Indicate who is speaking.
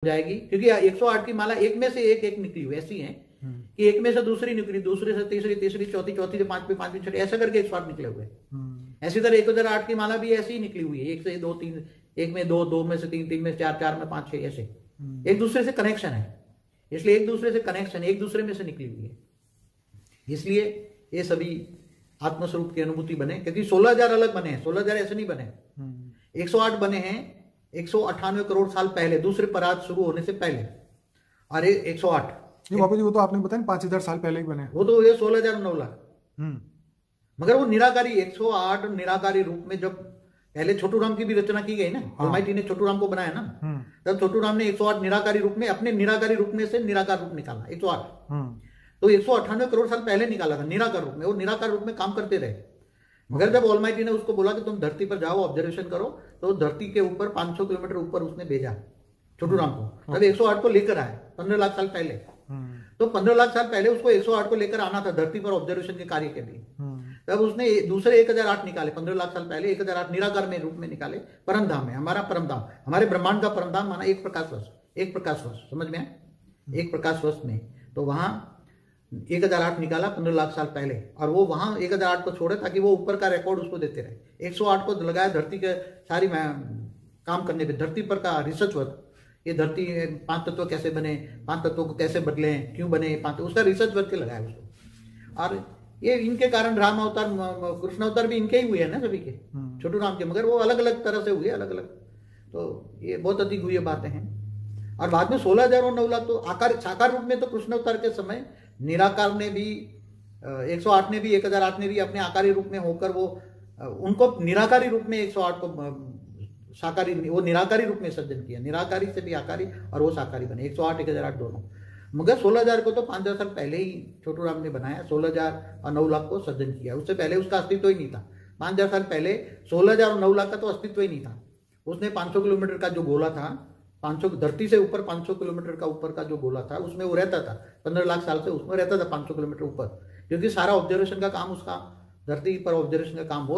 Speaker 1: जाएगी, क्योंकि 108 की माला एक में से एक एक निकली हुई ऐसी है कि एक में से दूसरी निकली, दूसरे से तीसरी, तीसरी चौथी, चौथी से पांचवी, पांचवी छठी, ऐसा करके 108 निकले हुए। ऐसी तरह 1008 की माला भी ऐसी ही निकली हुई है, एक से दो, तीन, एक में दो, दो में से तीन, तीन में चार, चार में पांच, छह, ऐसे एक दूसरे से कनेक्शन है, इसलिए एक दूसरे से कनेक्शन एक दूसरे में से निकली हुई है, इसलिए ये सभी आत्मस्वरूप की अनुभूति बने। क्योंकि 16,000 अलग बने हैं, 16,000 ऐसे नहीं बने, 108 बने हैं 198 करोड़ साल पहले, दूसरे पराग शुरू होने से पहले। अरे 108
Speaker 2: बाबा जी, वो तो आपने बताया 5,000 साल पहले ही बने,
Speaker 1: वो तो ये 16,000 9 लाख। मगर वो निराकारी 108 निराकारी रूप में, जब पहले छोटू राम की भी रचना की गई ना, ऑलमाइटी ने छोटू राम को बनाया ना, तब छोटू राम ने 108 निराकारी रूप में, अपने निराकारी रूप में से निराकार रूप निकाला 108। तो 198 करोड़ साल पहले निकाला था निराकार रूप में, वो निराकार रूप में काम करते रहे। मगर जब ऑलमाइटी ने उसको बोला कि तुम धरती पर जाओ, ऑब्जर्वेशन करो, तो धरती के ऊपर 500 किलोमीटर ऊपर उसने भेजा छोटू राम को। तब 108 को लेकर आए 15 लाख साल पहले। तो 15 लाख साल पहले उसको 108 को लेकर आना था धरती पर ऑब्जर्वेशन के कार्य के लिए। तब उसने दूसरे 1008 निकाले, 15 लाख साल पहले 1008 निराकार में रूप में निकाले। परम धाम है हमारा, परम धाम हमारे ब्रह्मांड का परम धाम माना एक प्रकाश वर्ष, एक प्रकाश वर्ष, समझ में आए, एक प्रकाश वर्ष में। तो वहां 1008 निकाला 15 लाख साल पहले, और वो वहां 1008 को छोड़े ताकि वो ऊपर का रिकॉर्ड उसको देते रहे। 108 को लगाया धरती के सारी काम करने पे, धरती पर का रिसर्च वर्क, ये धरती 5 तत्व कैसे बने, 5 तत्वों को कैसे बदले, क्यों बने 5, उसका रिसर्च वर्क लगाया उसको। और ये इनके कारण राम अवतार, कृष्ण अवतार भी इनके ही हुए हैं ना सभी के, छोटू राम के, मगर वो अलग अलग तरह से हुए, अलग अलग। तो ये बहुत अधिक हुई बातें हैं। और बाद में 16,000 और 9 लाख तो आकार साकार रूप में, तो कृष्ण अवतार के समय निराकार ने भी 108 ने भी 1008 ने भी अपने आकारी रूप में होकर वो उनको निराकारी रूप में 108 को साकारी, वो निराकारी रूप में सर्जन किया, निराकारी से भी आकारी और वो साकारी बने 108 1008 दोनों। मगर 16,000 को तो 5,000 साल पहले ही छोटू राम ने बनाया, 16,000 और 9 लाख को सर्जन किया। उससे पहले उसका अस्तित्व ही नहीं था। 5,000 साल पहले 16,000 और 9 लाख का तो अस्तित्व ही नहीं था। उसने 500 किलोमीटर का जो गोला था, 500 धरती से ऊपर 500 किलोमीटर का ऊपर का जो गोला था, उसमें वो रहता था 15 लाख साल से, उसमें रहता था 500 किलोमीटर ऊपर, क्योंकि सारा ऑब्जर्वेशन का काम उसका, धरती पर ऑब्जर्वेशन का काम हो